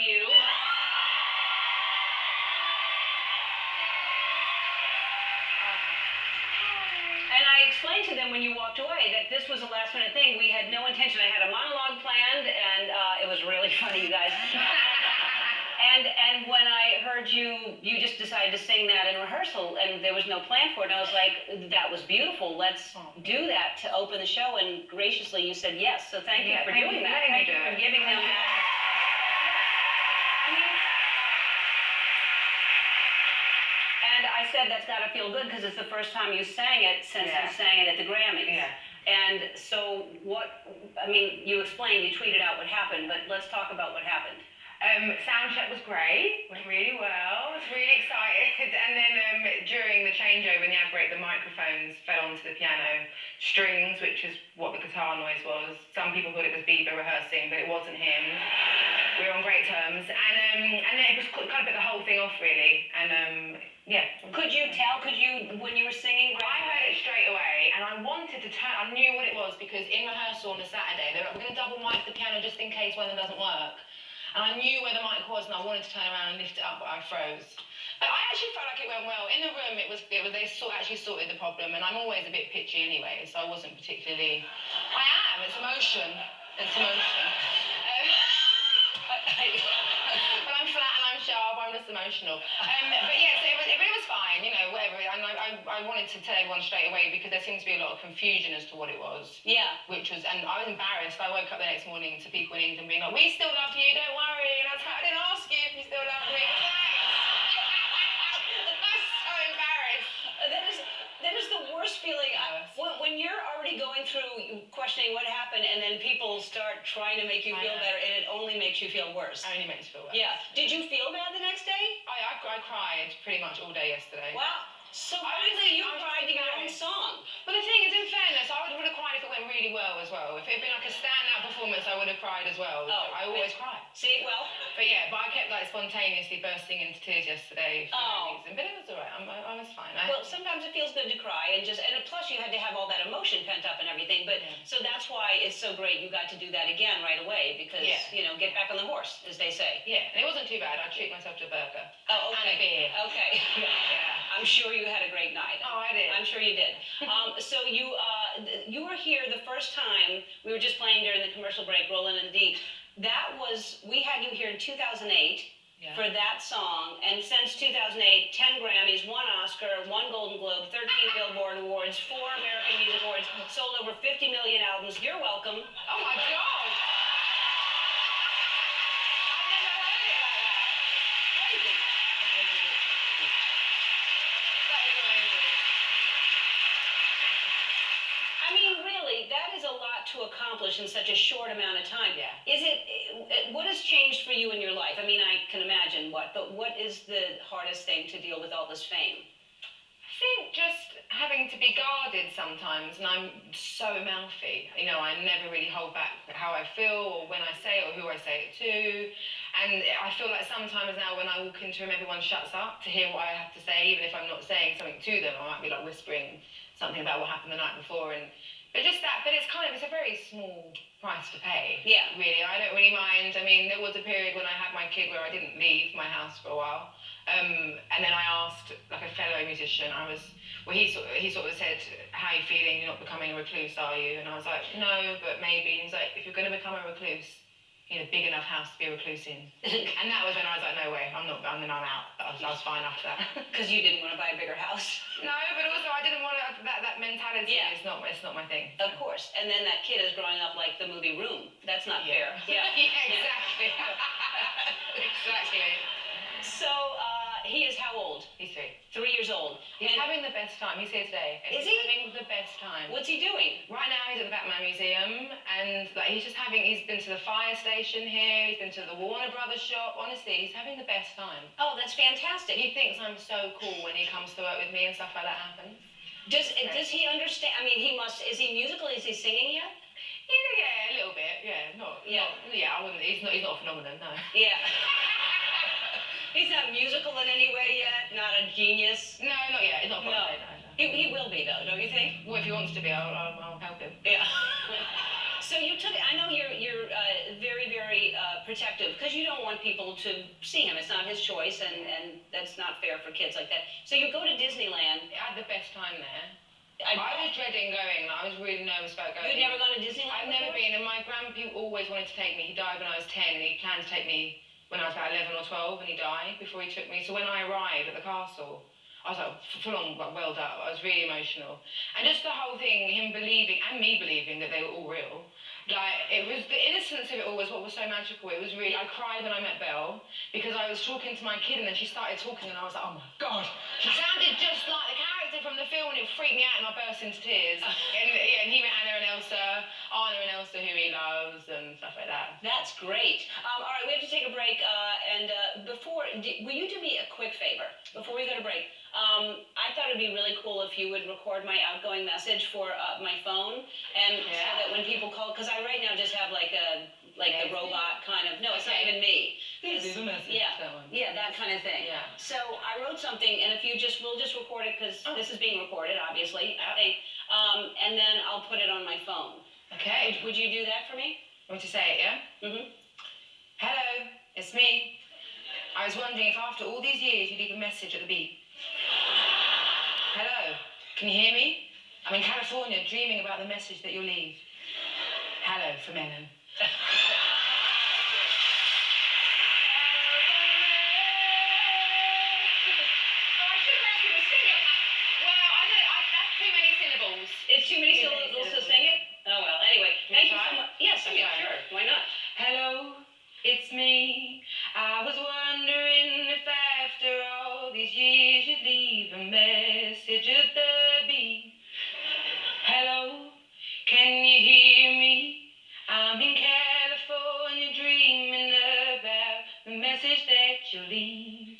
you. And I explained to them when you walked away that this was a last-minute thing. We had no intention. I had a monologue planned, and it was really funny, you guys. And when I heard you just decided to sing that in rehearsal, and there was no plan for it. And I was like, that was beautiful. Let's do that to open the show. And graciously, you said yes. So thank you for doing that. Thank you for giving them that. And I said that's got to feel good because it's the first time you sang it since you sang it at the Grammys. Yeah. And so you explained, you tweeted out what happened, but let's talk about what happened. Sound check was great, went really well, I was really excited, and then during the changeover in the ad break, the microphones fell onto the piano strings, which is what the guitar noise was. Some people thought it was Bieber rehearsing, but it wasn't him. We were on great terms, and then it was kind of put the whole thing off really, and Could you tell, when you were singing? I heard it straight away, and I wanted to turn, I knew what it was, because in rehearsal on the Saturday, they were going to double mic the piano just in case one of them doesn't work. And I knew where the mic was, and I wanted to turn around and lift it up, but I froze. But I actually felt like it went well. In the room, they actually sorted the problem, and I'm always a bit pitchy anyway, so I wasn't particularly. I am. It's emotion. It's emotion. But I'm flat and I'm sharp. I'm just emotional. But yeah, so it was fine. You know, whatever. And I wanted to tell everyone straight away because there seemed to be a lot of confusion as to what it was. Yeah. And I was embarrassed. I woke up the next morning to people in England being like, "We still love you. Don't worry." And I was like, "I didn't ask you if you still love me." I'm so embarrassed. That is the worst feeling. When you're already going through questioning what happened, and then people start trying to make you feel better, and it only makes you feel worse. It only makes you feel worse. Yeah. Did you feel bad the next day? I cried pretty much all day yesterday. Wow. So obviously you cried to your own song. But the thing is, in fairness, I would have cried if it went really well as well. If it had been like a standout performance, I would have cried as well. Oh, I always cry. See, well. But I kept spontaneously bursting into tears yesterday for no reason. But it was alright. I was fine. Well, sometimes it feels good to cry, and plus you had to have all that emotion pent up and everything. But so that's why it's so great you got to do that again right away because get back on the horse, as they say. Yeah, and it wasn't too bad. I treated myself to a burger. Oh, okay. And a beer. Okay. Yeah. I'm sure you had a great night. Oh, I did. I'm sure you did. So you were here the first time. We were just playing during the commercial break, Roland and Deke. We had you here in 2008 for that song, and since 2008, 10 Grammys, 1 Oscar, 1 Golden Globe, 13 Billboard Awards, 4 American Music Awards, sold over 50 million albums. You're welcome. Oh my God! To accomplish in such a short amount of time. Yeah. What has changed for you in your life? I mean, I can imagine but what is the hardest thing to deal with all this fame? I think just having to be guarded sometimes, and I'm so mouthy. You know, I never really hold back how I feel or when I say it or who I say it to. And I feel like sometimes now when I walk into a room, everyone shuts up to hear what I have to say, even if I'm not saying something to them. I might be whispering something about what happened the night before, but it's a very small price to pay. Yeah. Really, I don't really mind. I mean, there was a period when I had my kid where I didn't leave my house for a while. And then I asked a fellow musician, he sort of said, "How are you feeling? You're not becoming a recluse, are you?" And I was like, "No, but maybe." He's like, "If you're going to become a recluse, you need a big enough house to be a recluse in." And that was when I was like, "No way, I'm not." And then I'm out. I was fine after that. Because you didn't want to buy a bigger house. No, but also I didn't want that mentality. Yeah. It's not my thing. Of course. And then that kid is growing up like the movie Room. That's not fair. Yeah. Exactly. Exactly. So he is how old? He's 3. 3 years old. He's having the best time. He's here today. Is he? He's having the best time. What's he doing? Right now he's at the Batman Museum, and he's been to the fire station here, he's been to the Warner Brothers shop. Honestly, he's having the best time. Oh, that's fantastic. He thinks I'm so cool when he comes to work with me and stuff like that happens. Does he understand? I mean, is he musical? Is he singing yet? Yeah, a little bit. Yeah, I wouldn't. He's not a phenomenon, no. Yeah. He's not musical in any way yet. Not a genius. No, not yet. He's not. No. He will be though, don't you think? Well, if he wants to be, I'll help him. Yeah. So you took. I know you're very very protective because you don't want people to see him. It's not his choice, and that's not fair for kids like that. So you go to Disneyland. I had the best time there. I was dreading going. I was really nervous about going. You'd never gone to Disneyland? I've never been, and my grandpa always wanted to take me. He died when I was 10, and he planned to take me when I was about 11 or 12, and he died before he took me. So when I arrived at the castle, I was like full on welled up. I was really emotional, and just the whole thing, him believing and me believing that they were all real. Like, it was the innocence of it all was what was so magical. It was really, I cried when I met Belle because I was talking to my kid and then she started talking and I was like, oh my God, she sounded just like the character from the film and it freaked me out and I burst into tears. And he met Anna and Elsa, who he loves and stuff like that. That's great. All right, we have to take a break. Will you do me a quick favor before we go to break? I thought it'd be really cool if you would record my outgoing message for my phone, and so that when people call, because I right now just have like the robot kind of. No, it's not even me. This is a message. Yeah, yeah, that kind of thing. Yeah. So I wrote something, and if we'll just record it because this is being recorded, obviously. I think, and then I'll put it on my phone. Okay. Would you do that for me? Want to say it? Yeah. Hello, it's me. I was wondering if after all these years you'd leave a message at the beep. Hello, can you hear me? I'm in California dreaming about the message that you'll leave. Hello, from Ellen. It's too many syllables to sing it? Oh, well, anyway. Thank you so much. Yeah, sing it, sure. Why not? Hello, it's me. I was wondering if after all these years you'd leave a message at the beep. Hello, can you hear me? I'm in California dreaming about the message that you'll leave.